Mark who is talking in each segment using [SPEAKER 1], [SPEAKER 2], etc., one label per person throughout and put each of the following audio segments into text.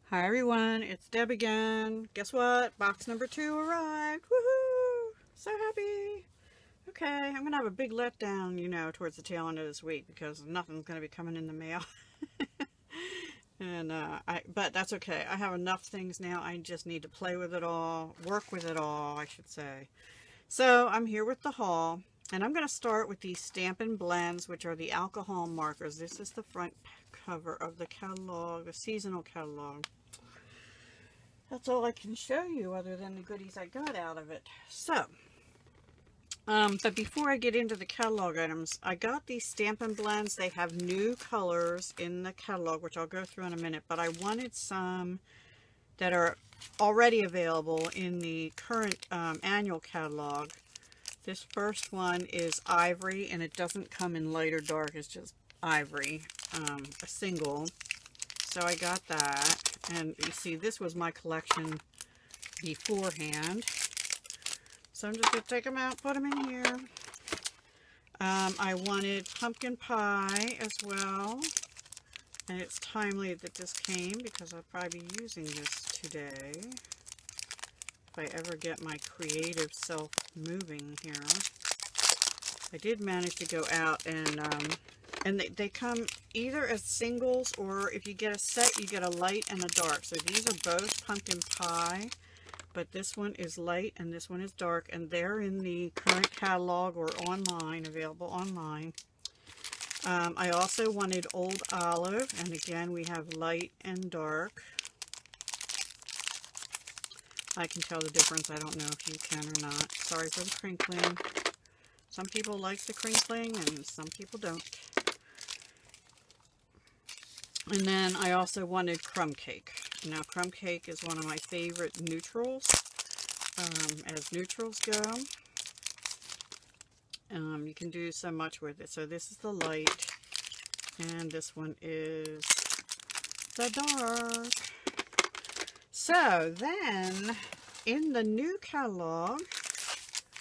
[SPEAKER 1] Hi everyone, it's Deb again. Guess what? Box number 2 arrived. Woohoo! So happy. Okay, I'm gonna have a big letdown, towards the tail end of this week because nothing's gonna be coming in the mail. And but that's okay. I have enough things now. I just need to play with it all, work with it all, I should say. So I'm here with the haul, and I'm gonna start with these Stampin' Blends, which are the alcohol markers. This is the front cover of the catalog, the seasonal catalog. That's all I can show you other than the goodies I got out of it. So, but before I get into the catalog items, I got these Stampin' Blends. They have new colors in the catalog, which I'll go through in a minute, but I wanted some that are already available in the current annual catalog. This first one is ivory, and it doesn't come in light or dark. It's just ivory, a single. So I got that, and you see this was my collection beforehand. So I'm just going to take them out, put them in here. I wanted pumpkin pie as well, and it's timely that this came because I'll probably be using this today if I ever get my creative self moving here. I did manage to go out and they come either as singles, or if you get a set, you get a light and a dark. So these are both pumpkin pie, but this one is light and this one is dark, and they're in the current catalog or online, available online. I also wanted old olive, and again we have light and dark. I can tell the difference. I don't know if you can or not. Sorry for the crinkling. Some people like the crinkling and some people don't. And then I also wanted crumb cake. Now crumb cake is one of my favorite neutrals, as neutrals go. You can do so much with it. So this is the light, and this one is the dark. So then, in the new catalog,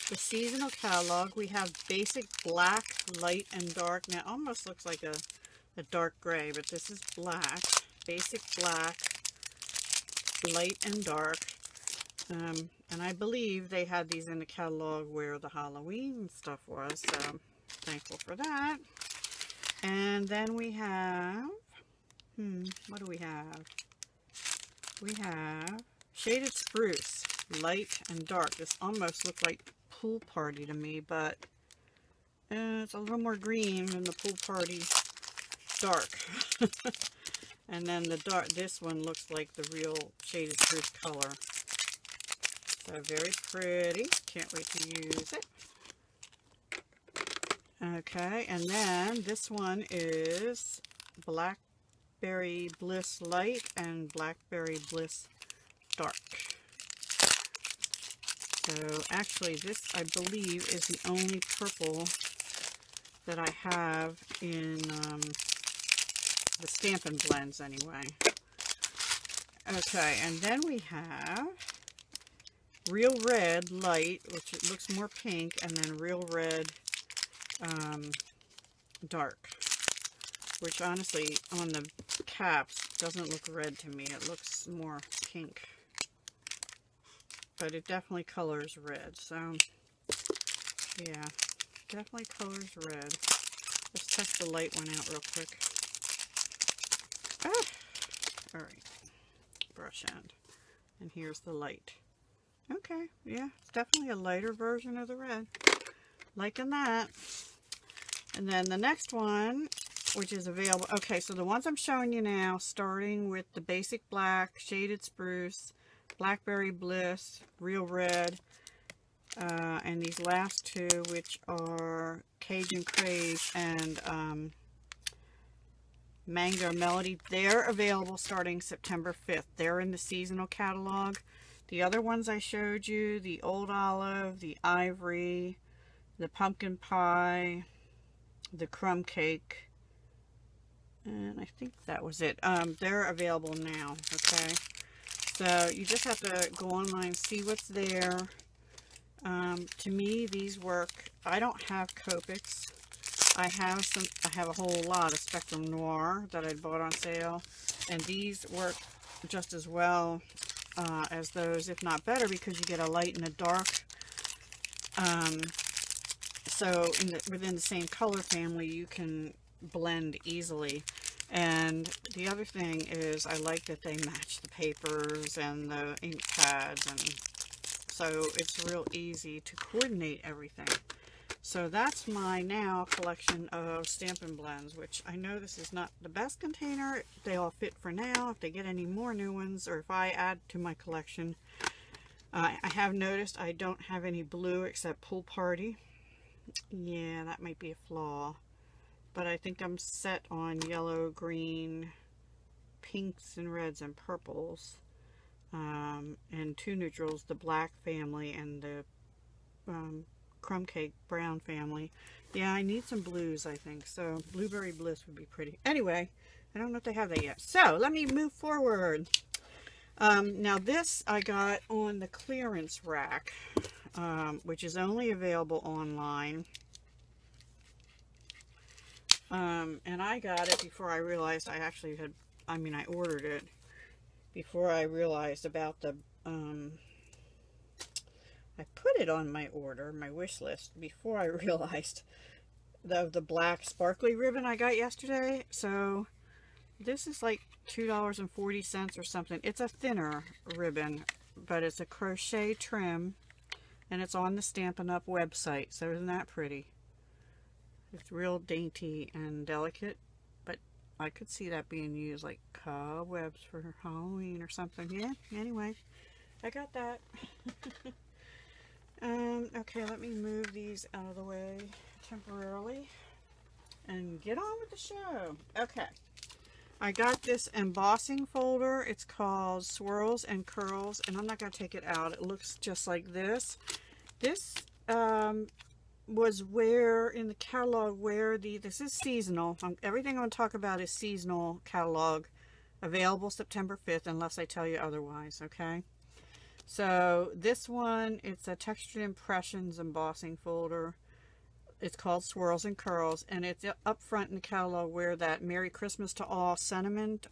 [SPEAKER 1] the seasonal catalog, we have basic black, light, and dark. Now it almost looks like a dark gray, but this is black, basic black, light and dark. And I believe they had these in the catalog where the Halloween stuff was, so thankful for that. And then we have, what do we have? We have shaded spruce, light and dark. This almost looked like pool party to me, but it's a little more green than the pool party dark. And then the dark, this one looks like the real shaded spruce color. So very pretty. Can't wait to use it. Okay, and then this one is Blackberry Bliss Light and Blackberry Bliss Dark. So actually this, I believe, is the only purple that I have in the Stampin' Blends anyway. Okay, and then we have Real Red Light, which it looks more pink, and then Real Red Dark, which honestly on the caps doesn't look red to me. It looks more pink, but it definitely colors red. So yeah, definitely colors red. Let's test the light one out real quick. Alright, brush end, and here's the light. Okay, yeah, it's definitely a lighter version of the red. Liking that. And then the next one, which is available, okay, so the ones I'm showing you now, starting with the basic black, shaded spruce, Blackberry Bliss, Real Red, and these last two, which are Cajun Crave and Mango Melody, they're available starting September 5th. They're in the seasonal catalog. The other ones I showed you, the old olive, the ivory, the pumpkin pie, the crumb cake, and I think that was it. They're available now, okay? So you just have to go online, see what's there. To me, these work. I don't have Copics. I have a whole lot of Spectrum Noir that I bought on sale, and these work just as well as those, if not better, because you get a light and a dark. So within the same color family, you can blend easily. And the other thing is, I like that they match the papers and the ink pads, and so it's real easy to coordinate everything. So that's my now collection of Stampin' Blends, which I know this is not the best container. They all fit for now. If they get any more new ones, or if I add to my collection, I have noticed I don't have any blue except Pool Party. Yeah, that might be a flaw. But I think I'm set on yellow, green, pinks, and reds, and purples. And 2 neutrals, the black family and the crumb cake brown family. Yeah, I need some blues, I think. So Blueberry Bliss would be pretty. Anyway, I don't know if they have that yet. So let me move forward. Now this I got on the clearance rack, which is only available online. And I got it before I realized I actually had, I ordered it before I realized about the, I put it on my order, my wish list, before I realized the black sparkly ribbon I got yesterday. So this is like $2.40 or something. It's a thinner ribbon, but it's a crochet trim, and it's on the Stampin' Up website. So isn't that pretty? It's real dainty and delicate, but I could see that being used like cobwebs for Halloween or something. Yeah, anyway, I got that. Okay, let me move these out of the way temporarily and get on with the show. Okay, I got this embossing folder. It's called Swirls and Curls, and I'm not going to take it out. It looks just like this. This was where in the catalog where this is seasonal. Everything I'm going to talk about is seasonal catalog, available September 5th unless I tell you otherwise. Okay, so this one, it's a Textured Impressions embossing folder. It's called Swirls and Curls, and it's up front in the catalog where that Merry Christmas to All sentiment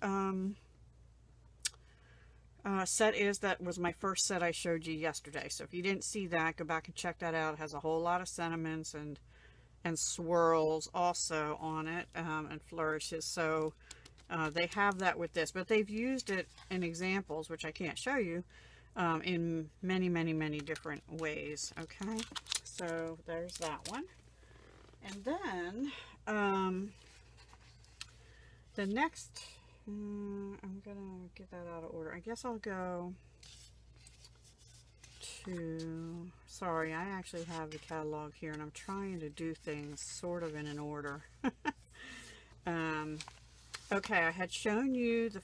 [SPEAKER 1] set is. That was my first set I showed you yesterday. So if you didn't see that, go back and check that out. It has a whole lot of sentiments and swirls also on it, and flourishes. So they have that with this, but they've used it in examples, which I can't show you, in many different ways. Okay, so there's that one. And then the next, I'm gonna get that out of order. I guess I'll go to, sorry, I actually have the catalog here, and I'm trying to do things sort of in an order. Okay, I had shown you the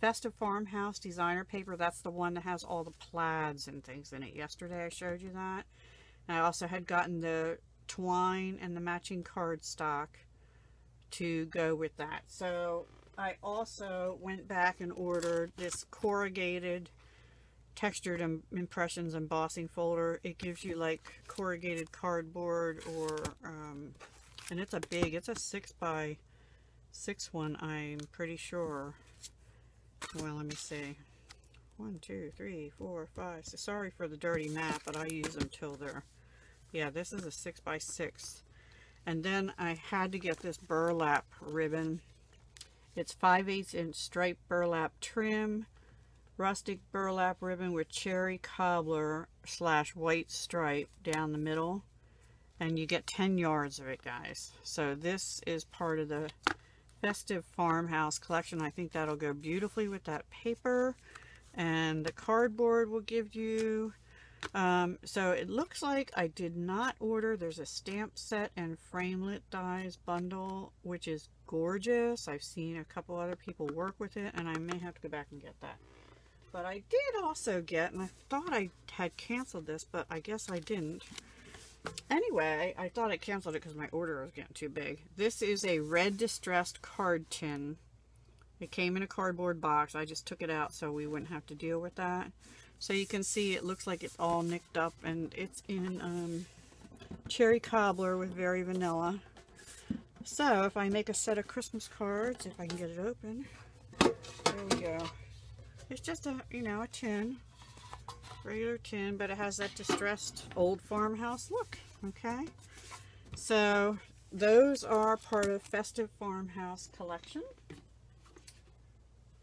[SPEAKER 1] Festive Farmhouse designer paper. That's the one that has all the plaids and things in it. Yesterday I showed you that. And I also had gotten the twine and the matching cardstock to go with that. So I also went back and ordered this corrugated Textured Impressions embossing folder. It gives you like corrugated cardboard, or and it's a 6x6 one, I'm pretty sure. Well, let me see. 1, 2, 3, 4, 5. So sorry for the dirty math, but I use them till they're, yeah, this is a 6x6. And then I had to get this burlap ribbon. It's 5/8 inch striped burlap trim, rustic burlap ribbon with cherry cobbler / white stripe down the middle, and you get 10 yards of it, guys. So this is part of the Festive Farmhouse collection. I think that'll go beautifully with that paper, and the cardboard will give you so it looks like I did not order. There's a stamp set and framelit dies bundle, which is gorgeous. I've seen a couple other people work with it, and I may have to go back and get that. But I did also get, and I thought I had canceled this, but I guess I didn't. Anyway, I thought I canceled it because my order was getting too big. This is a red distressed card tin. It came in a cardboard box. I just took it out so we wouldn't have to deal with that. So you can see it looks like it's all nicked up, and it's in cherry cobbler with very vanilla. So if I make a set of Christmas cards, if I can get it open, there we you go. It's just a, you know, a tin. Regular tin, but it has that distressed old farmhouse look. Okay. So those are part of Festive Farmhouse collection.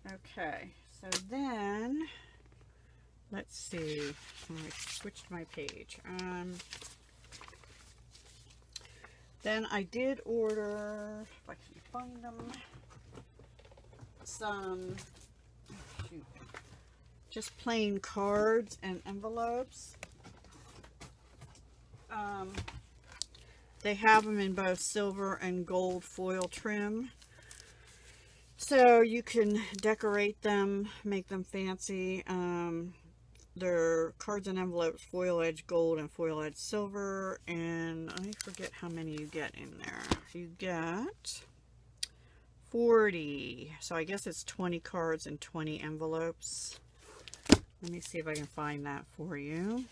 [SPEAKER 1] Okay. So then, let's see. I switched my page. Then I did order, if I can find them, some, shoot, just plain cards and envelopes. They have them in both silver and gold foil trim. So you can decorate them, make them fancy. They're cards and envelopes, foil edge gold and foil edge silver, and I forget how many you get in there. You get 40, so I guess it's 20 cards and 20 envelopes. Let me see if I can find that for you.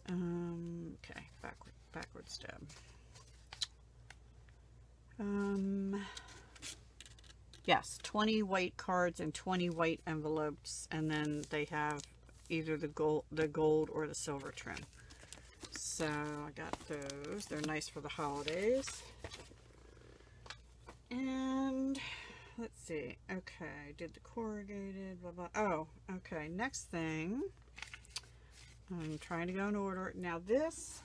[SPEAKER 1] Okay, backward step. Yes, 20 white cards and 20 white envelopes, and then they have either the gold or the silver trim. So I got those. They're nice for the holidays. And let's see. Okay, did the corrugated, blah, blah. Oh, okay. Next thing, I'm trying to go in order. Now this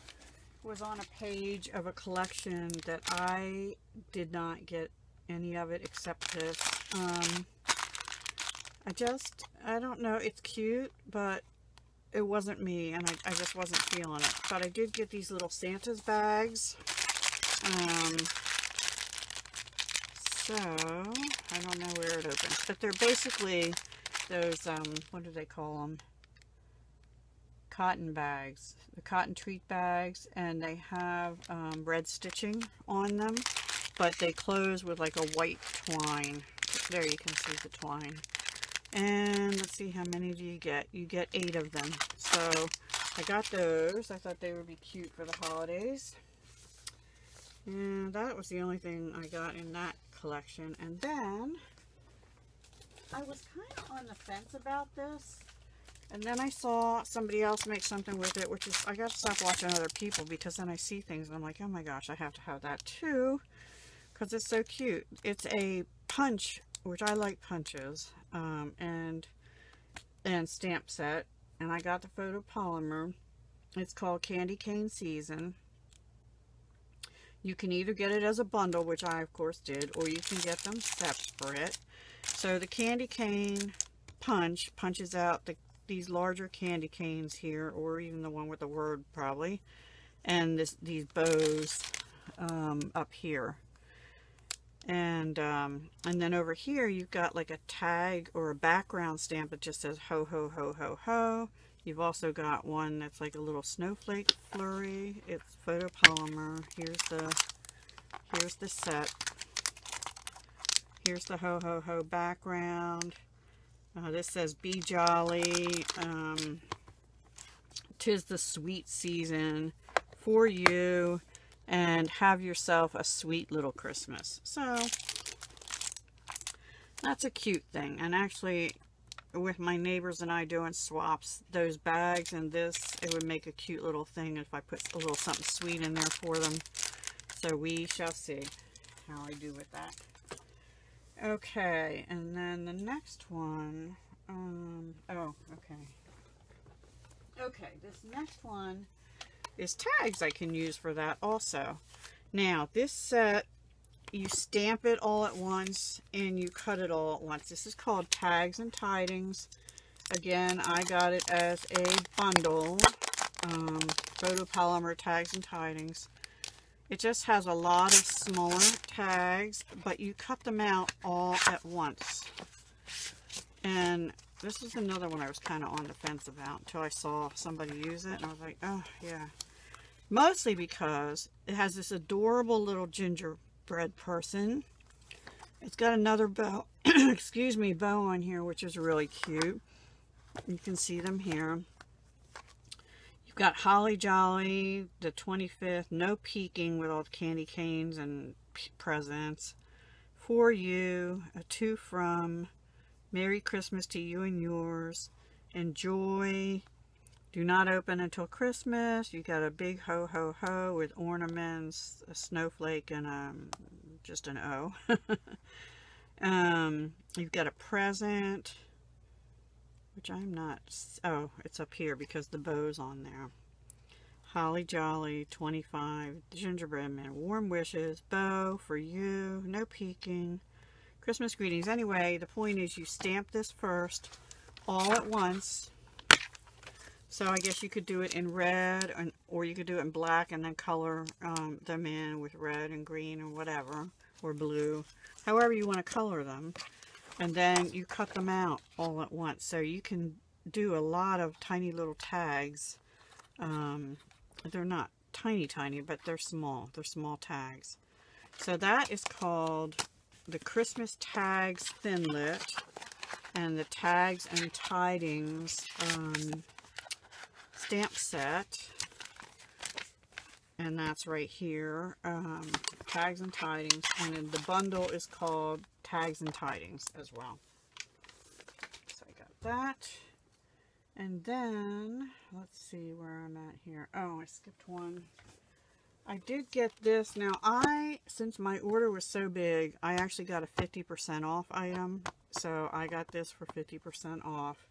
[SPEAKER 1] was on a page of a collection that I did not get any of it except this. I don't know, it's cute, but it wasn't me, and I just wasn't feeling it. But I did get these little Santa's bags. So I don't know where it opens, but they're basically those, what do they call them? Cotton bags, the cotton treat bags, and they have red stitching on them, but they close with like a white twine. There you can see the twine. And let's see, how many do you get? You get 8 of them. So I got those. I thought they would be cute for the holidays. And that was the only thing I got in that collection. And then I was kind of on the fence about this. And then I saw somebody else make something with it, which is, I got to stop watching other people, because then I see things and I'm like, oh my gosh, I have to have that too, because it's so cute. It's a punch, which I like punches, and stamp set, and I got the photopolymer. It's called Candy Cane Season. You can either get it as a bundle, which I of course did, or you can get them separate. So the candy cane punches out these larger candy canes here, or even the one with the word probably, and these bows up here. And then over here you've got like a tag or a background stamp that just says ho ho ho ho ho. You've also got one that's like a little snowflake flurry. It's photopolymer. Here's the set. Here's the ho ho ho background. This says be jolly. 'Tis the sweet season for you, and have yourself a sweet little Christmas. So that's a cute thing. And actually, with my neighbors and I doing swaps, those bags and this, it would make a cute little thing if I put a little something sweet in there for them. So we shall see how I do with that. Okay, and then the next one, oh, okay. Okay, this next one is tags I can use for that also. Now, this set, you stamp it all at once and you cut it all at once. This is called Tags and Tidings. Again, I got it as a bundle, photopolymer Tags and Tidings. It just has a lot of smaller tags, but you cut them out all at once. And this is another one I was kind of on the fence about until I saw somebody use it, and I was like, oh yeah. Mostly because it has this adorable little gingerbread person. It's got another bow, excuse me, bow on here, which is really cute. You can see them here. You've got Holly Jolly, the 25th, no peeking with all the candy canes and presents. for you, a to from, Merry Christmas to you and yours, enjoy, do not open until Christmas. You got a big ho ho ho with ornaments, a snowflake, and just an O. You've got a present, which I'm not, oh, it's up here because the bow's on there. Holly Jolly 25, gingerbread man, warm wishes, bow for you, no peeking, Christmas greetings. Anyway, the point is you stamp this first all at once. So I guess you could do it in red, or you could do it in black and then color them in with red and green or whatever, or blue, however you want to color them. And then you cut them out all at once. So you can do a lot of tiny little tags. They're not tiny, but they're small. They're small tags. So that is called the Christmas Tags Thinlit and the Tags and Tidings stamp set. And that's right here. Tags and Tidings. And then the bundle is called Tags and Tidings as well. So I got that. And then, let's see where I'm at here. Oh, I skipped one. I did get this. Now, since my order was so big, I actually got a 50% off item. So I got this for 50% off.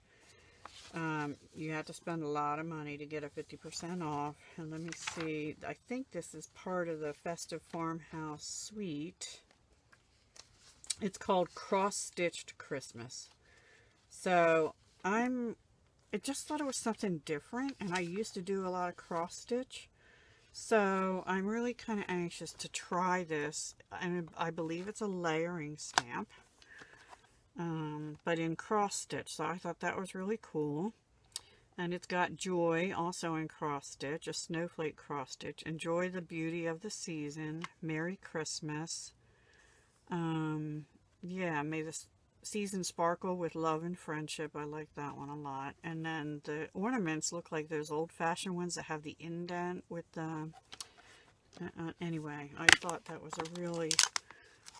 [SPEAKER 1] You had to spend a lot of money to get a 50% off. And let me see. I think this is part of the Festive Farmhouse Suite. It's called Cross Stitched Christmas. So I just thought it was something different, and I used to do a lot of cross stitch, so I'm really kind of anxious to try this. And I believe it's a layering stamp, but in cross stitch, so I thought that was really cool. And it's got Joy also in cross stitch, a snowflake cross stitch, enjoy the beauty of the season, Merry Christmas, yeah, may the season sparkle with love and friendship. I like that one a lot. And then the ornaments look like those old-fashioned ones that have the indent with the... anyway, I thought that was a really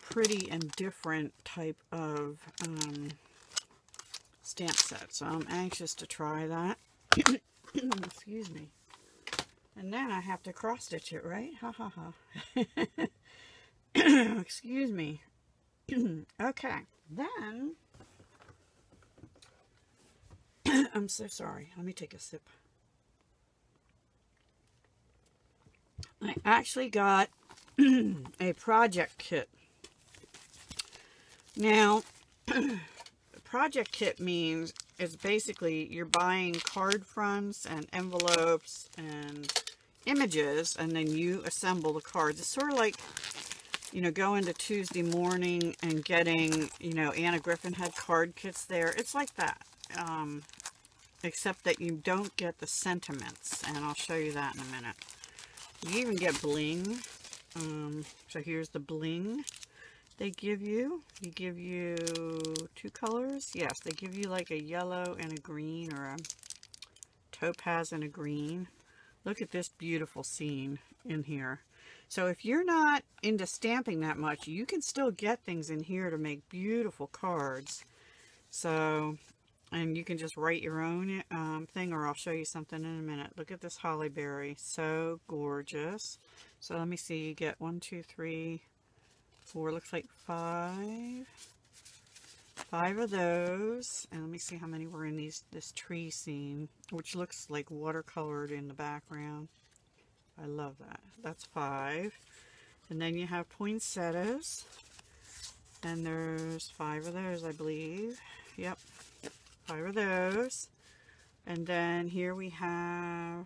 [SPEAKER 1] pretty and different type of stamp set. So I'm anxious to try that. Excuse me. And then I have to cross-stitch it, right? Ha ha ha. Excuse me. Okay. Then, I'm so sorry. Let me take a sip. I actually got a project kit. Now, project kit means it's basically you're buying card fronts and envelopes and images, and then you assemble the cards. It's sort of like, you know, going to Tuesday morning and getting, you know, Anna Griffin had card kits there. It's like that, except that you don't get the sentiments, and I'll show you that in a minute. You even get bling. So here's the bling they give you. You give you two colors. Yes, they give you like a yellow and a green, or a topaz and a green. Look at this beautiful scene in here. So if you're not into stamping that much, you can still get things in here to make beautiful cards. So, and you can just write your own thing, or I'll show you something in a minute. Look at this holly berry. So gorgeous. So let me see. You get 1, 2, 3, 4, looks like 5. 5 of those. And let me see how many were in this tree scene, which looks like watercolored in the background. I love that. That's 5. And then you have poinsettias. And there's 5 of those, I believe. Yep. 5 of those. And then here we have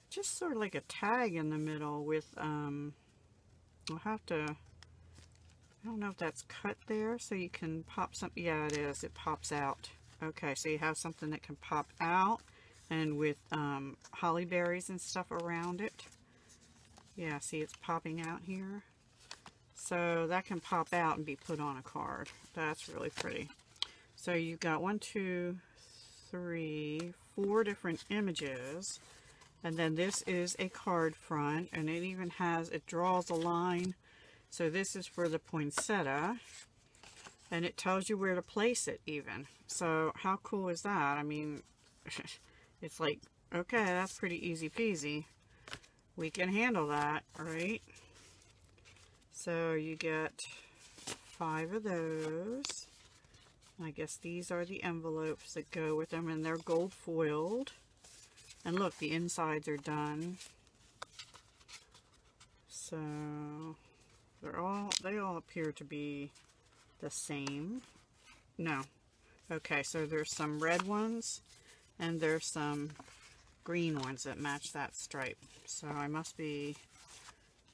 [SPEAKER 1] just sort of like a tag in the middle with, I'll have to, I don't know if that's cut there, so you can pop something. Yeah, it is. It pops out. Okay, so you have something that can pop out. And with holly berries and stuff around it. Yeah, see, it's popping out here. So that can pop out and be put on a card. That's really pretty. So you've got 1, 2, 3, 4 different images. And then this is a card front. And it even has, it draws a line. So this is for the poinsettia, and it tells you where to place it even. So how cool is that? I mean, it's like, okay, that's pretty easy peasy. We can handle that, right? So you get 5 of those. I guess these are the envelopes that go with them, and they're gold foiled. And look, the insides are done. So they all appear to be the same. No. Okay, so there's some red ones and there's some green ones that match that stripe. So I must be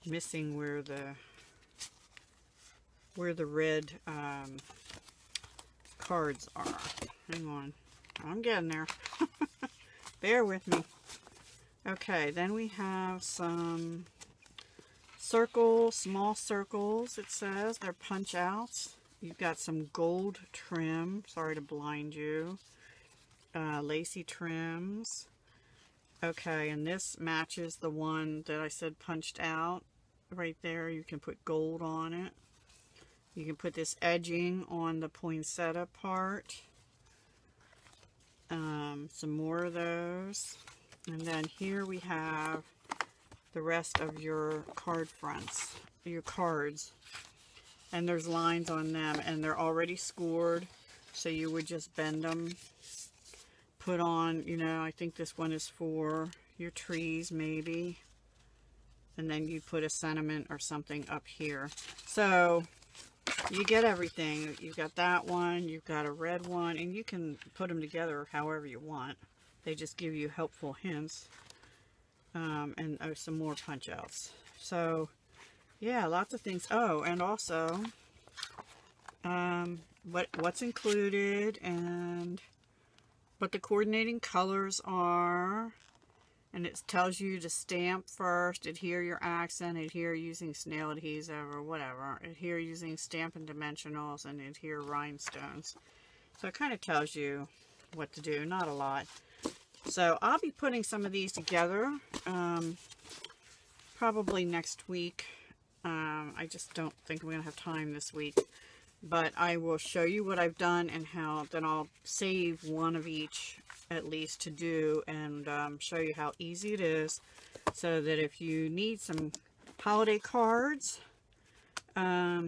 [SPEAKER 1] missing where the red cards are. Hang on. I'm getting there. Bear with me. Okay, then we have some circles, small circles, it says. They're punch outs. You've got some gold trim. Sorry to blind you. Lacy trims. Okay, and this matches the one that I said punched out. Right there, you can put gold on it. You can put this edging on the poinsettia part. Some more of those. And then here we have the rest of your card fronts, your cards. And there's lines on them, and they're already scored. So you would just bend them. Put on, you know, I think this one is for your trees, maybe. And then you put a sentiment or something up here. So you get everything. You've got that one, you've got a red one, and you can put them together however you want. They just give you helpful hints. And some more punch outs. So yeah, lots of things. Oh, and also what's included and what the coordinating colors are. And it tells you to stamp first, adhere your accent, adhere using snail adhesive or whatever, adhere using Stampin' Dimensionals, and adhere rhinestones. So it kind of tells you what to do, not a lot. So I'll be putting some of these together probably next week. I just don't think I'm going to have time this week. But I will show you what I've done and how, then I'll save one of each at least to do, and show you how easy it is, so that if you need some holiday cards, yeah,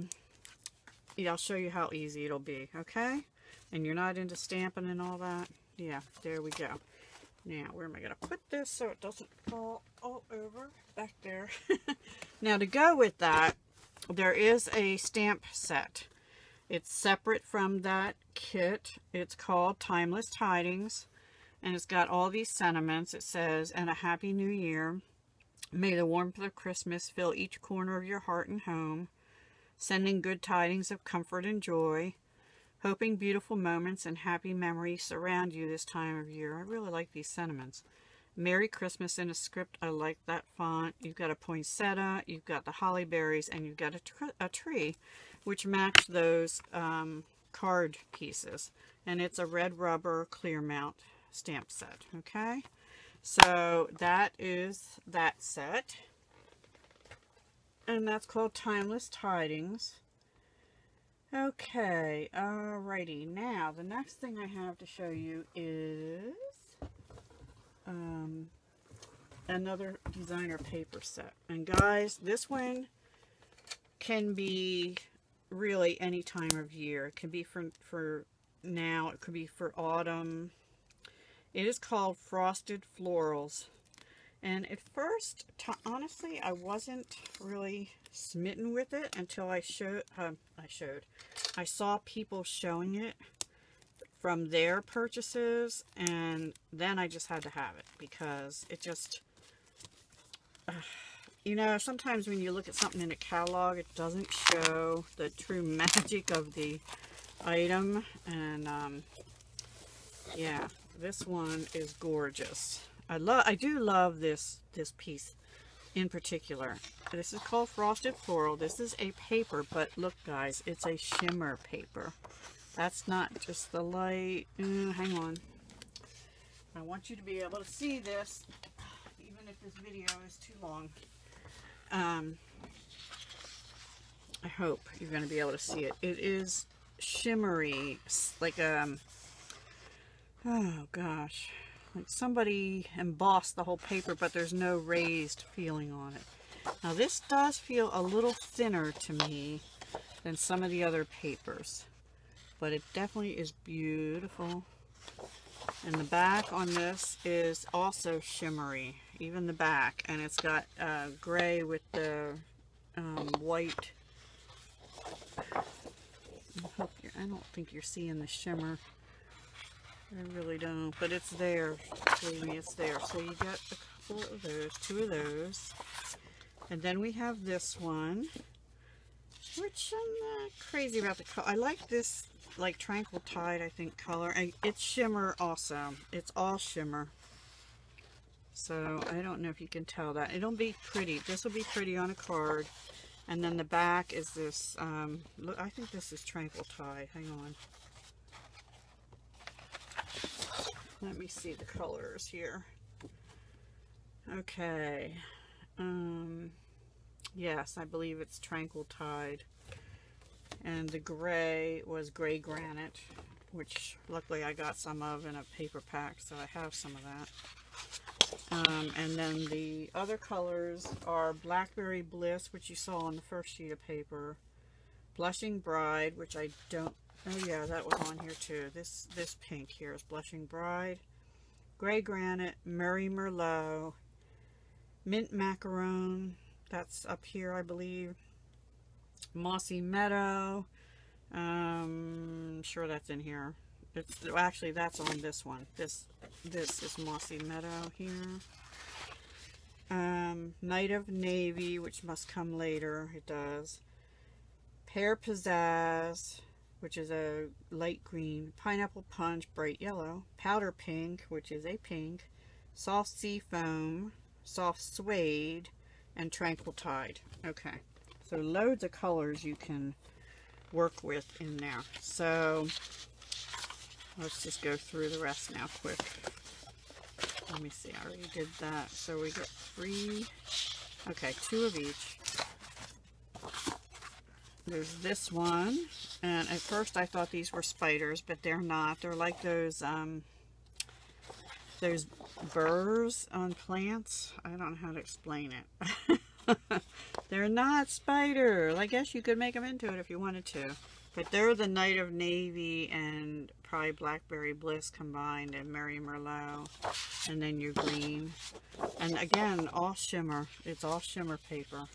[SPEAKER 1] I'll show you how easy it'll be, okay? And you're not into stamping and all that. Yeah, there we go. Now, where am I going to put this so it doesn't fall all over? Back there. Now, to go with that, there is a stamp set. It's separate from that kit. It's called Timeless Tidings, and it's got all these sentiments. It says, "And a Happy New Year. May the warmth of Christmas fill each corner of your heart and home. Sending good tidings of comfort and joy. Hoping beautiful moments and happy memories surround you this time of year." I really like these sentiments. "Merry Christmas" in a script. I like that font. You've got a poinsettia, you've got the holly berries, and you've got a tree, which match those card pieces. And it's a red rubber clear mount stamp set. Okay, so that is that set. And that's called Timeless Tidings. Okay, alrighty. Now, the next thing I have to show you is another designer paper set. And guys, this one can be really any time of year. It can be for now, it could be for autumn. It is called Frosted Florals. And at first, honestly, I wasn't really smitten with it until I saw people showing it from their purchases, and then I just had to have it because it just, you know, sometimes when you look at something in a catalog, it doesn't show the true magic of the item. And yeah, this one is gorgeous. I do love this piece in particular. This is called Frosted Floral. This is a paper, but look guys, it's a shimmer paper. That's not just the light. Hang on. I want you to be able to see this, even if this video is too long. I hope you're going to be able to see it. It is shimmery, like oh gosh, like somebody embossed the whole paper, but there's no raised feeling on it. Now this does feel a little thinner to me than some of the other papers, but it definitely is beautiful. And the back on this is also shimmery, even the back, and it's got gray with the white. I don't think you're seeing the shimmer. I really don't, but it's there. Believe me, it's there. So you get a couple of those, 2 of those. And then we have this one, which I'm not crazy about the color. I like this, like Tranquil Tide, I think, color. And it's shimmer also. It's all shimmer. So I don't know if you can tell that. It'll be pretty. This will be pretty on a card. And then the back is this, look, I think this is Tranquil Tide. Hang on. Let me see the colors here. Okay. Yes, I believe it's Tranquil Tide. And the gray was Gray Granite, which luckily I got some of in a paper pack, so I have some of that. And then the other colors are Blackberry Bliss, which you saw on the first sheet of paper, Blushing Bride, which I don't, oh yeah, that was on here too. This pink here is Blushing Bride, Gray Granite, Murray Merlot, Mint Macaron, that's up here I believe, Mossy Meadow, I'm sure that's in here. It's actually, that's on this one. This is Mossy Meadow here. Night of Navy, which must come later. It does. Pear Pizzazz, which is a light green. Pineapple Punch, bright yellow. Powder Pink, which is a pink. Soft Sea Foam, Soft Suede, and Tranquil Tide. Okay, so loads of colors you can work with in there. So let's just go through the rest now quick. Let me see, I already did that. So we get 3, okay, 2 of each. There's this one, and at first I thought these were spiders, but they're not. They're like those burrs on plants. I don't know how to explain it. They're not spider. I guess you could make them into it if you wanted to. But they're the Night of Navy and probably Blackberry Bliss combined and Murray Merlot. And then your green. And again, all shimmer. It's all shimmer paper.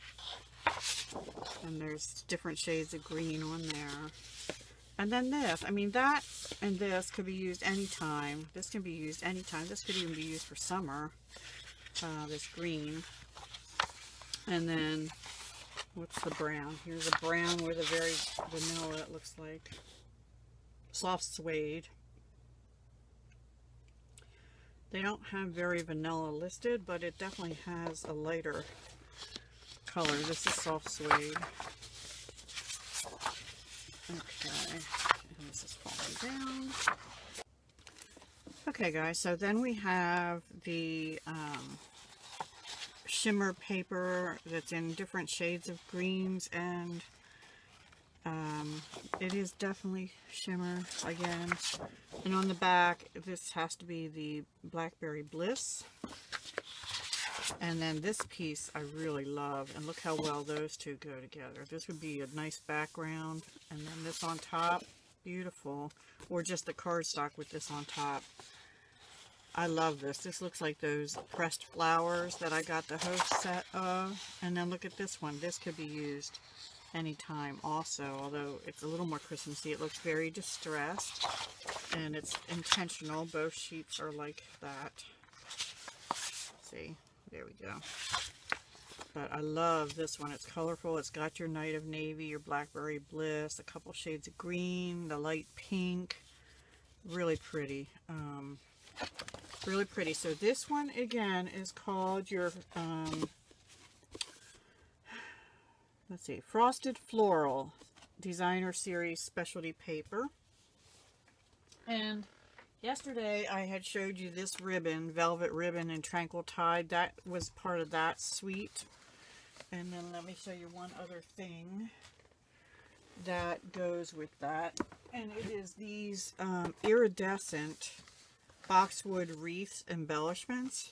[SPEAKER 1] And there's different shades of green on there. And then this. I mean, that and this could be used anytime. This can be used anytime. This could even be used for summer. This green. And then, what's the brown? Here's a brown with a very vanilla, it looks like. Soft suede. They don't have very vanilla listed, but it definitely has a lighter color. This is soft suede. Okay, and this is falling down. Okay guys, so then we have the shimmer paper that's in different shades of greens, and it is definitely shimmer again. And on the back, this has to be the Blackberry Bliss. And then this piece I really love, and look how well those two go together. This would be a nice background, and then this on top, beautiful. Or just the cardstock with this on top. I love this. This looks like those pressed flowers that I got the host set of. And then look at this one. This could be used anytime also, although it's a little more Christmassy. It looks very distressed, and it's intentional. Both sheets are like that. See, there we go. But I love this one. It's colorful. It's got your Night of Navy, your Blackberry Bliss, a couple shades of green, the light pink. Really pretty. Really pretty. So this one again is called your let's see, Frosted Floral Designer Series Specialty Paper. And yesterday I had showed you this ribbon, velvet ribbon in Tranquil Tide. That was part of that suite. And then let me show you one other thing. that goes with that. And it is these iridescent boxwood wreaths embellishments.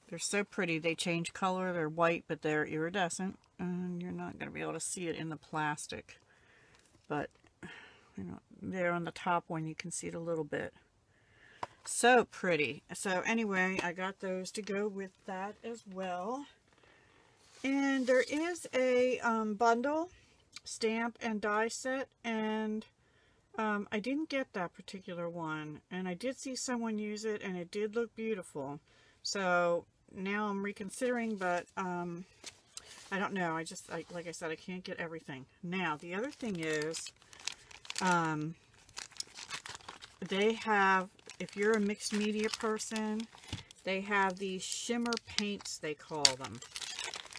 [SPEAKER 1] They're so pretty. They change color. They're white, but they're iridescent. And you're not going to be able to see it in the plastic. But, you know, there on the top one, you can see it a little bit. So pretty. So anyway, I got those to go with that as well. And there is a bundle stamp and die set, and I didn't get that particular one, and I did see someone use it, and it did look beautiful. So now I'm reconsidering, but I don't know. Like I said, I can't get everything. Now the other thing is, they have, if you're a mixed media person, they have these shimmer paints, they call them.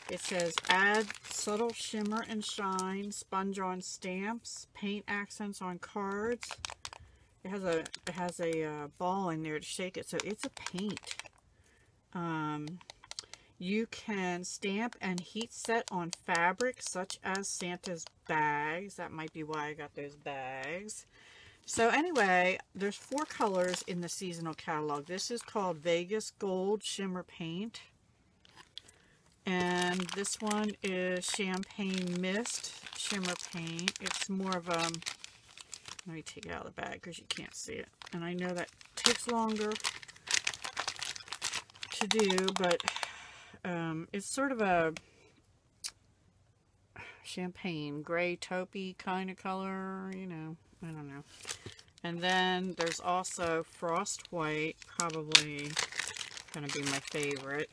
[SPEAKER 1] It says, add subtle shimmer and shine, sponge on stamps, paint accents on cards. It has a ball in there to shake it, so it's a paint. You can stamp and heat set on fabric, such as Santa's bags. That might be why I got those bags. So anyway, there's 4 colors in the seasonal catalog. This is called Vegas Gold Shimmer Paint. And this one is Champagne Mist Shimmer Paint. It's more of a, let me take it out of the bag because you can't see it. And I know that takes longer to do, but it's sort of a champagne, gray taupey kind of color, you know, I don't know. And then there's also Frost White, probably going to be my favorite.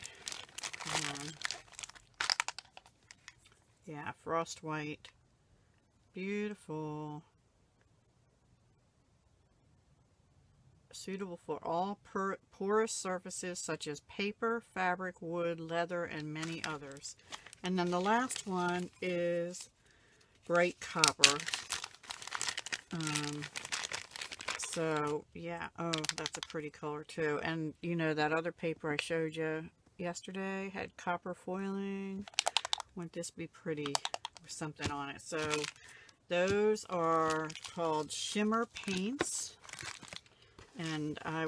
[SPEAKER 1] Yeah, Frost White. Beautiful. Suitable for all porous surfaces such as paper, fabric, wood, leather, and many others. And then the last one is Bright Copper. So, yeah. Oh, that's a pretty color too. And, you know, that other paper I showed you yesterday had copper foiling. Wouldn't this be pretty with something on it? So those are called shimmer paints, and I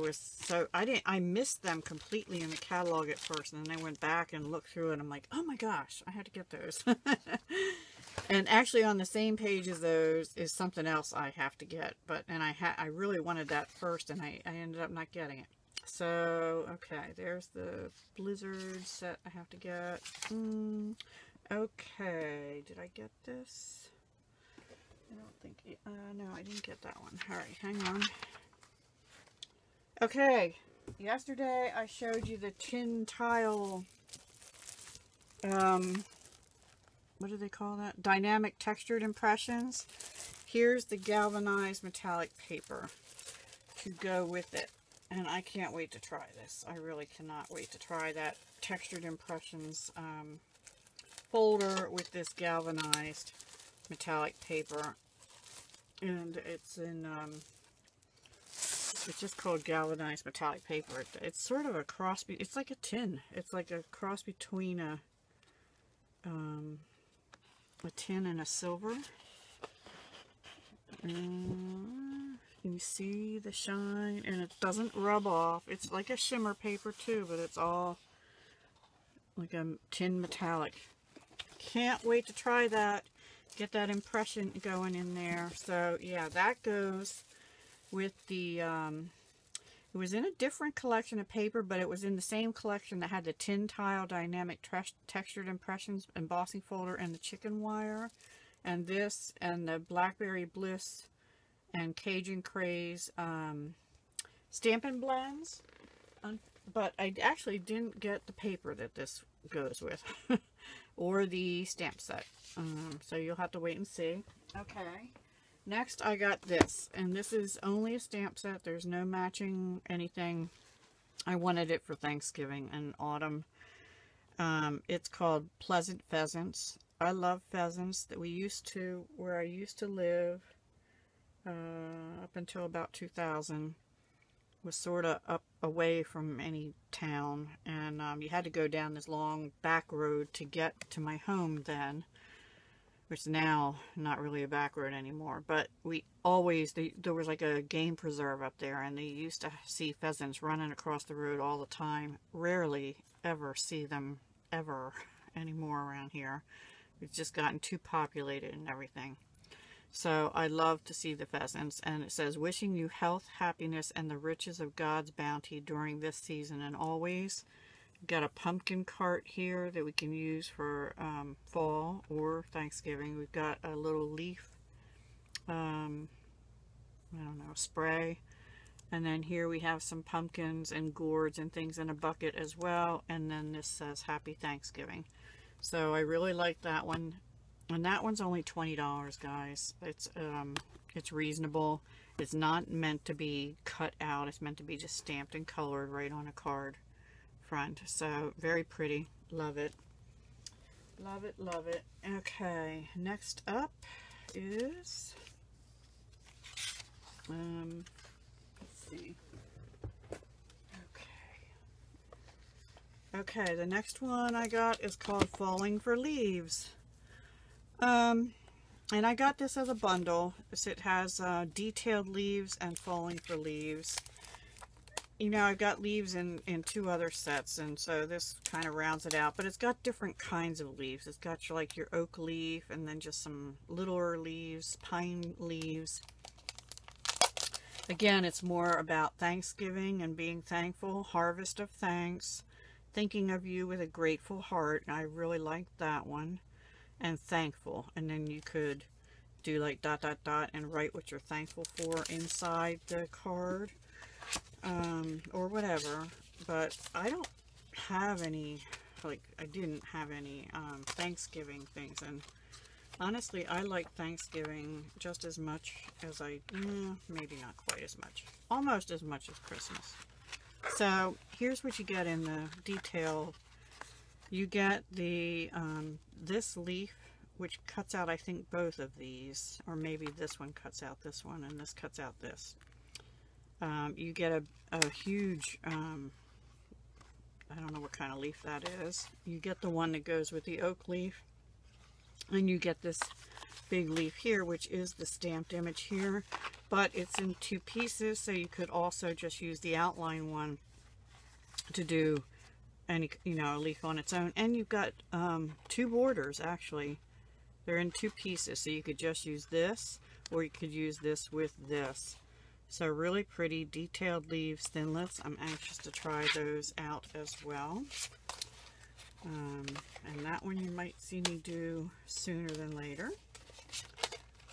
[SPEAKER 1] missed them completely in the catalog at first, and then I went back and looked through it, and I'm like, oh my gosh, I had to get those. And actually on the same page as those is something else I have to get, and I really wanted that first, and I ended up not getting it. So okay, there's the Blizzard set I have to get. Okay, did I get this? I don't think, no, I didn't get that one. Alright, hang on. Okay, yesterday I showed you the tin tile, what do they call that? Dynamic textured impressions. Here's the galvanized metallic paper to go with it. And I can't wait to try this. I really cannot wait to try that textured impressions folder with this galvanized metallic paper. And it's in, it's just called galvanized metallic paper. It's sort of a cross, it's like a tin. It's like a cross between a tin and a silver. Can you see the shine? And it doesn't rub off. It's like a shimmer paper too, but it's all like a tin metallic. Can't wait to try that. Get that impression going in there. So yeah, that goes with the, it was in a different collection of paper, but it was in the same collection that had the tin tile dynamic textured impressions embossing folder and the chicken wire. And this and the Blackberry Bliss and Cajun Craze Stampin' Blends. But I actually didn't get the paper that this goes with. Or the stamp set. So you'll have to wait and see. Okay. Next I got this. And this is only a stamp set. There's no matching anything. I wanted it for Thanksgiving and autumn. It's called Pleasant Pheasants. I love pheasants. That we used to, where I used to live, up until about 2000, was sort of up away from any town, and you had to go down this long back road to get to my home then. which now not really a back road anymore, but we always, there was like a game preserve up there, and they used to see pheasants running across the road all the time. Rarely ever see them ever anymore around here. It's just gotten too populated and everything. So I love to see the pheasants, and it says, wishing you health, happiness, and the riches of God's bounty during this season and always. Got a pumpkin cart here that we can use for fall or Thanksgiving. We've got a little leaf, I don't know, spray. And then here we have some pumpkins and gourds and things in a bucket as well. And then this says Happy Thanksgiving. So I really like that one. And that one's only $20, guys. It's reasonable. It's not meant to be cut out. It's meant to be just stamped and colored right on a card front. So very pretty. Love it. Love it, love it. Okay, next up is let's see. Okay, the next one I got is called Falling for Leaves. And I got this as a bundle. It has detailed leaves and falling for leaves. You know, I've got leaves in 2 other sets, and so this kind of rounds it out. But it's got different kinds of leaves. It's got like your oak leaf, and then just some littler leaves, pine leaves. Again, it's more about Thanksgiving and being thankful, harvest of thanks, thinking of you with a grateful heart. And I really like that one. And thankful, and then you could do like ... and write what you're thankful for inside the card, or whatever. But I don't have any, like, I didn't have any Thanksgiving things, and honestly I like Thanksgiving just as much as maybe not quite as much, almost as much as Christmas. So here's what you get in the detail. You get the this leaf, which cuts out, I think, both of these, or maybe this one cuts out this one and this cuts out this. You get a huge, I don't know what kind of leaf that is. You get the one that goes with the oak leaf, and you get this big leaf here, which is the stamped image here, but it's in 2 pieces, so you could also just use the outline one to do any, you know, a leaf on its own. And you've got 2 borders, actually. They're in 2 pieces, so you could just use this, or you could use this with this. So really pretty detailed leaves, thinlits. I'm anxious to try those out as well. And that one you might see me do sooner than later.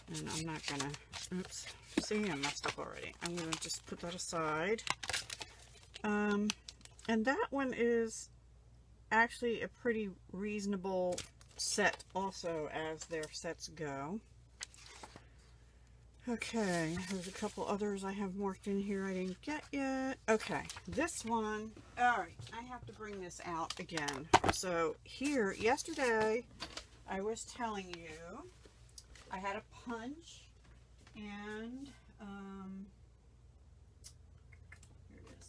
[SPEAKER 1] And I'm not gonna, oops, see, I messed up already. I'm gonna just put that aside. And that one is actually a pretty reasonable set also, as their sets go. Okay, there's a couple others I have marked in here I didn't get yet. Okay, this one, alright, I have to bring this out again. So here, yesterday, I was telling you I had a punch, and here it is.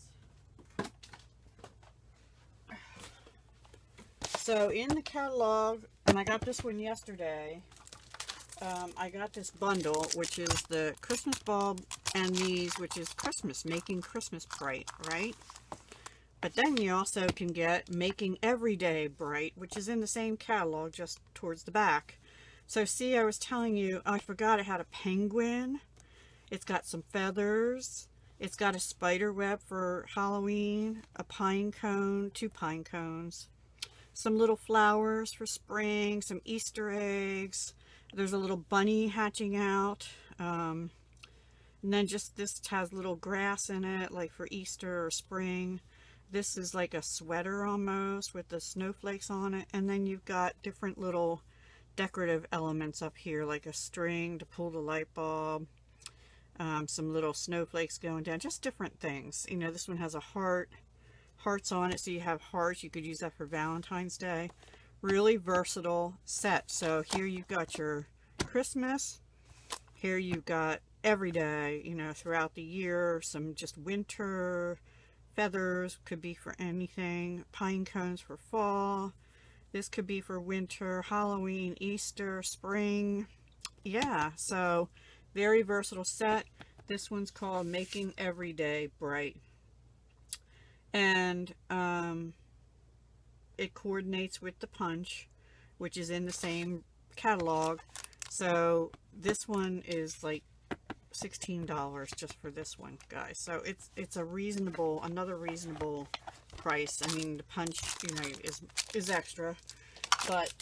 [SPEAKER 1] So in the catalog, and I got this one yesterday, I got this bundle, which is the Christmas bulb and these, which is Christmas, making Christmas bright, right? But then you also can get making everyday bright, which is in the same catalog, just towards the back. So see, I was telling you, I forgot it had a penguin. It's got some feathers. It's got a spider web for Halloween, a pine cone, 2 pine cones, some little flowers for spring, some Easter eggs. There's a little bunny hatching out. And then just this has little grass in it, like for Easter or spring. This is like a sweater almost with the snowflakes on it. And then you've got different little decorative elements up here, like a string to pull the light bulb, some little snowflakes going down, just different things. You know, this one has a hearts on it, so you have hearts. You could use that for Valentine's Day. Really versatile set. So here you've got your Christmas, here you've got every day, you know, throughout the year, some just winter, feathers could be for anything, pine cones for fall. This could be for winter, Halloween, Easter, spring. Yeah, so very versatile set. This one's called Making Every Day Bright. And it coordinates with the punch, which is in the same catalog. So this one is like $16 just for this one, guys. So it's a reasonable, another reasonable price. I mean, the punch, you know, is extra, but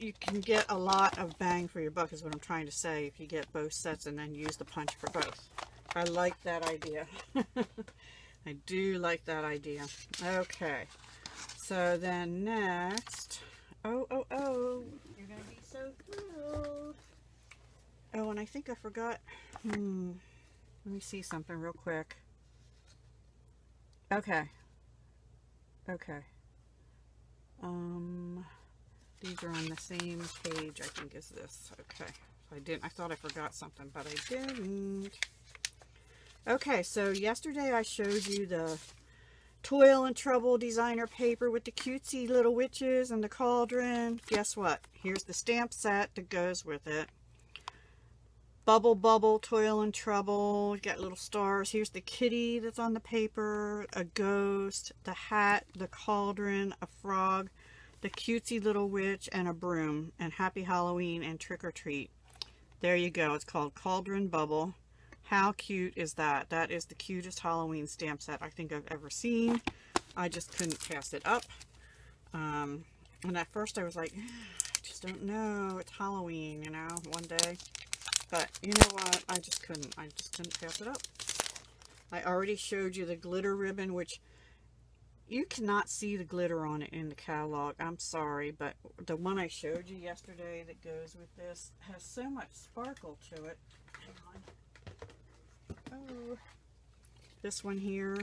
[SPEAKER 1] you can get a lot of bang for your buck is what I'm trying to say if you get both sets and then use the punch for both. I like that idea. I do like that idea. Okay, so then next, oh, you're gonna be so cool. Oh, and I think I forgot, let me see something real quick. Okay, these are on the same page, I think, as this. Okay, I thought I forgot something, but I didn't. Okay, so yesterday I showed you the Toil and Trouble designer paper with the cutesy little witches and the cauldron. Guess what? Here's the stamp set that goes with it. Bubble, Toil and Trouble. You got little stars. Here's the kitty that's on the paper, a ghost, the hat, the cauldron, a frog, the cutesy little witch, and a broom, and Happy Halloween and Trick or Treat. There you go. It's called Cauldron Bubble. How cute is that? That is the cutest Halloween stamp set I think I've ever seen. I just couldn't pass it up. And at first I was like, I just don't know. It's Halloween, you know, one day. But you know what? I just couldn't pass it up. I already showed you the glitter ribbon, which you cannot see the glitter on it in the catalog. I'm sorry, but the one I showed you yesterday that goes with this has so much sparkle to it. Hang on. Oh, this one here,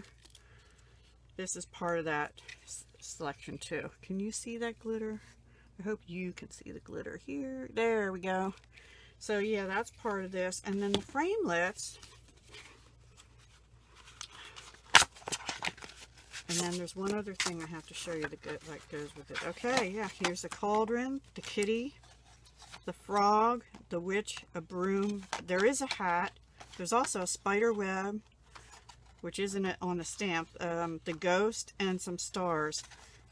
[SPEAKER 1] this is part of that selection too. Can you see that glitter? I hope you can see the glitter here. There we go. So yeah, that's part of this. And then the framelits. And then there's one other thing I have to show you that goes with it. Okay, yeah, here's the cauldron, the kitty, the frog, the witch, a broom. There is a hat. There's also a spider web, which isn't on the stamp, the ghost, and some stars.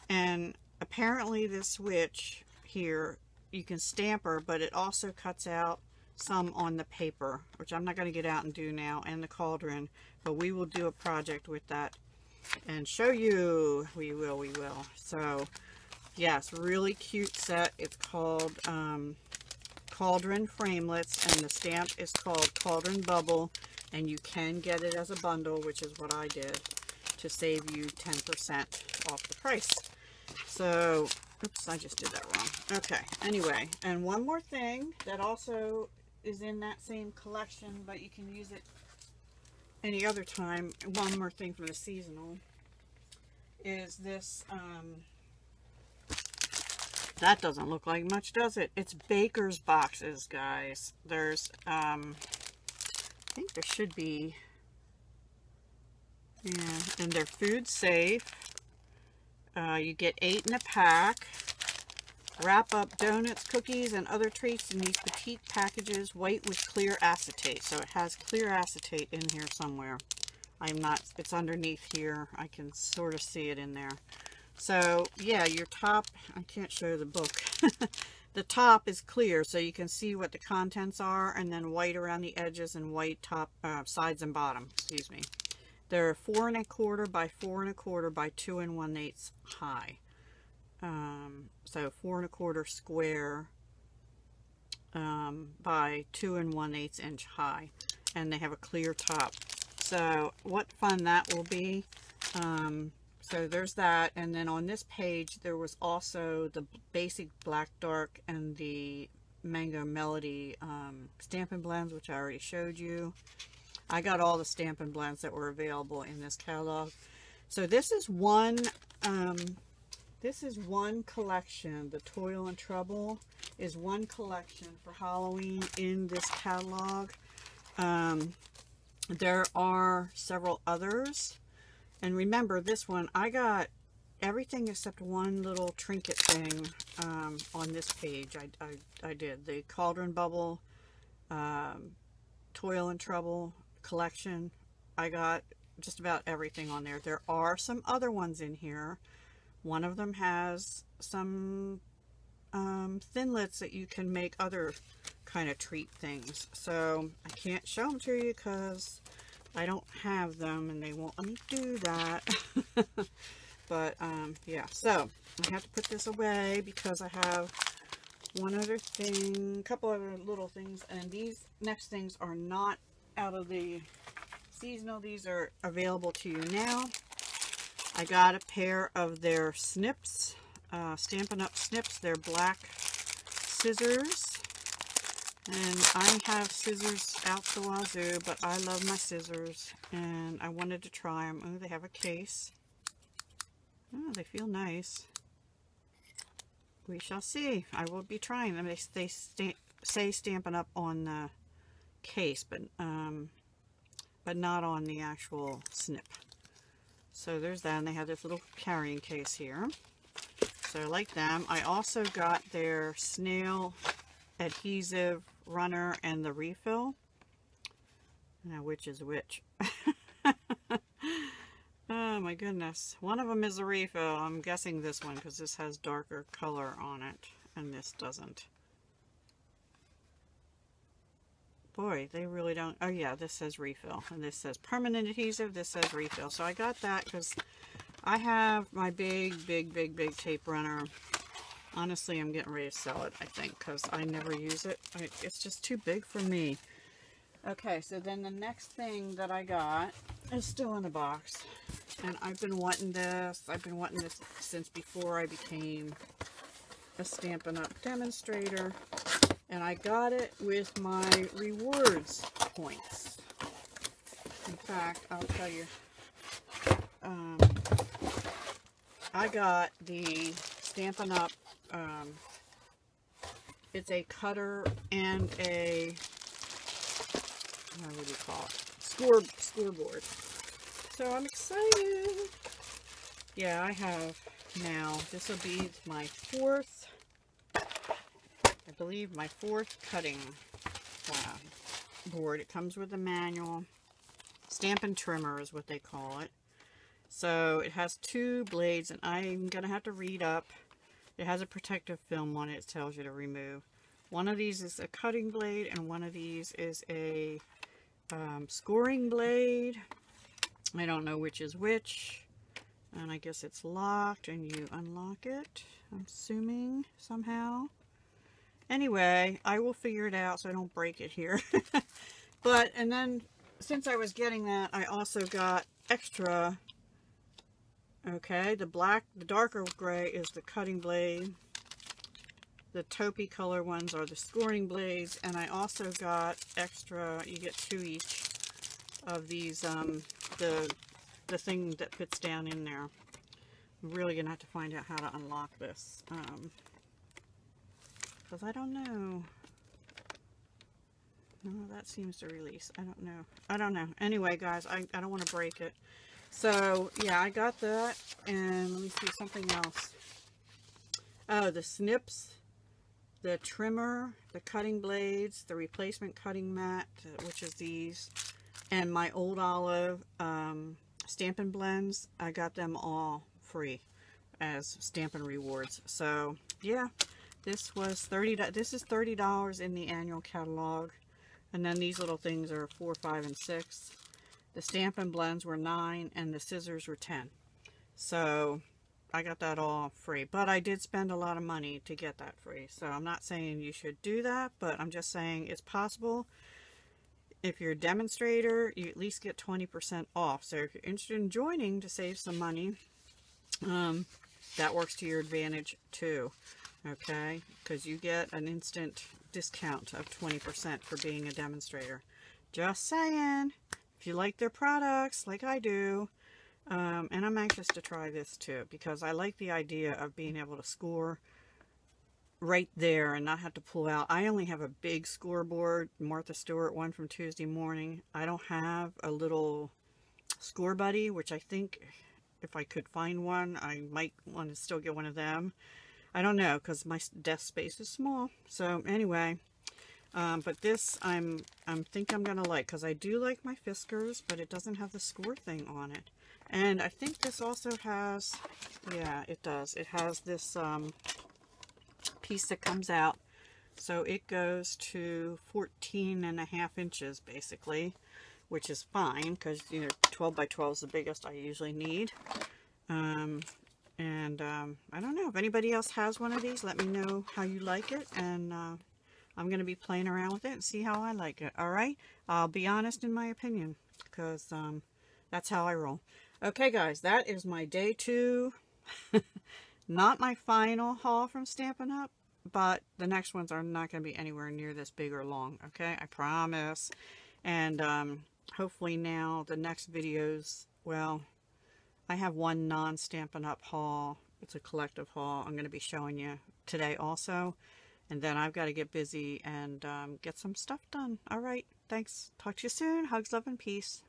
[SPEAKER 1] And apparently this witch here, you can stamp her, but it also cuts out some on the paper, which I'm not going to get out and do now, and the cauldron. But we will do a project with that and show you. We will. So, yes, really cute set. It's called Cauldron Framelits, and the stamp is called Cauldron Bubble, and you can get it as a bundle, which is what I did to save you 10% off the price. So, oops, I just did that wrong. Okay, anyway, and one more thing that also is in that same collection, but you can use it any other time. One more thing from the seasonal is this, that doesn't look like much, does it? It's baker's boxes, guys. There's, I think there should be, yeah, and they're food safe. You get 8 in a pack. Wrap up donuts, cookies, and other treats in these petite packages, white with clear acetate. So it has clear acetate in here somewhere. It's underneath here. I can sort of see it in there. So, yeah, your top, I can't show the book. The top is clear, so you can see what the contents are, and then white around the edges and white top, sides and bottom, excuse me. They're 4 1/4 by 4 1/4 by 2 1/8 high. So 4 1/4 square by 2 1/8 inch high, and they have a clear top. So what fun that will be. So there's that, and then on this page there was also the basic black dark and the Mango Melody Stampin' Blends, which I already showed you. I got all the Stampin' Blends that were available in this catalog. So this is one collection. The Toil and Trouble is one collection for Halloween in this catalog. There are several others. And remember, this one, I got everything except one little trinket thing on this page. I did the Cauldron Bubble Toil and Trouble collection. I got just about everything on there. There are some other ones in here. One of them has some thinlits that you can make other kind of treat things. So I can't show them to you because I don't have them and they won't let me do that. But yeah, so I have to put this away because I have one other thing, a couple other little things, and these next things are not out of the seasonal. These are available to you now. I got a pair of their snips, Stampin' Up snips. They're black scissors, and I have scissors out the wazoo, but I love my scissors, and I wanted to try them. Oh, they have a case. Oh, they feel nice. We shall see. I will be trying them. They say Stampin' Up on the case, but not on the actual snip. So there's that, and they have this little carrying case here. So I like them. I also got their snail adhesive runner and the refill. Now, which is which? Oh my goodness. One of them is a refill. I'm guessing this one because this has darker color on it and this doesn't. Boy, they really don't. Oh yeah, this says refill and this says permanent adhesive. This says refill. So I got that because I have my big tape runner. Honestly, I'm getting ready to sell it, I think, because I never use it. It's just too big for me. Okay, so then the next thing that I got is still in the box. And I've been wanting this. I've been wanting this since before I became a Stampin' Up demonstrator. And I got it with my rewards points. In fact, I'll tell you. I got the Stampin' Up. It's a cutter and a, what do you call it? Scoreboard. So I'm excited. Yeah, I have now. This will be my fourth, I believe my fourth cutting board. It comes with a manual. Stampin' Trimmer is what they call it. So it has two blades, and I'm going to have to read up. It has a protective film on it. It tells you to remove. One of these is a cutting blade, and one of these is a scoring blade. I don't know which is which. And I guess it's locked, and you unlock it, I'm assuming, somehow. Anyway, I will figure it out so I don't break it here. And then, since I was getting that, I also got extra. Okay, the darker gray is the cutting blade. The taupey color ones are the scoring blades. And I also got extra, you get two each of these, the thing that fits down in there. I'm really going to have to find out how to unlock this. Because I don't know. No, that seems to release. I don't know. Anyway, guys, I don't want to break it. So, yeah, I got that. And let me see something else. Oh, the snips, the trimmer, the cutting blades, the replacement cutting mat, which is these, and my Old Olive Stampin' Blends. I got them all free as Stampin' Rewards. So, yeah, this was $30. This is $30 in the annual catalog. And then these little things are $4, $5, and $6. The Stampin' Blends were $9, and the scissors were $10. So I got that all free. But I did spend a lot of money to get that free. So I'm not saying you should do that, but I'm just saying it's possible. If you're a demonstrator, you at least get 20% off. So if you're interested in joining to save some money, that works to your advantage too. Okay? Because you get an instant discount of 20% for being a demonstrator. Just saying. If you like their products, like I do, and I'm anxious to try this too, because I like the idea of being able to score right there and not have to pull out. I only have a big scoreboard, Martha Stewart one from Tuesday morning. I don't have a little score buddy, which I think if I could find one, I might want to still get one of them. I don't know, because my desk space is small. So anyway, but this I think I'm gonna like, because I do like my Fiskars, but it doesn't have the score thing on it. And I think this also has, yeah, it does. It has this piece that comes out, so it goes to 14.5 inches basically, which is fine, because, you know, 12 by 12 is the biggest I usually need. I don't know if anybody else has one of these. Let me know how you like it, and I'm going to be playing around with it and see how I like it. Alright, I'll be honest in my opinion, because that's how I roll. Okay guys, that is my day 2. Not my final haul from Stampin' Up, but the next ones are not going to be anywhere near this big or long, okay? I promise. And hopefully now the next videos, well, I have one non-Stampin' Up haul. It's a collective haul I'm going to be showing you today also. And then I've got to get busy and get some stuff done. Alright, thanks. Talk to you soon. Hugs, love, and peace.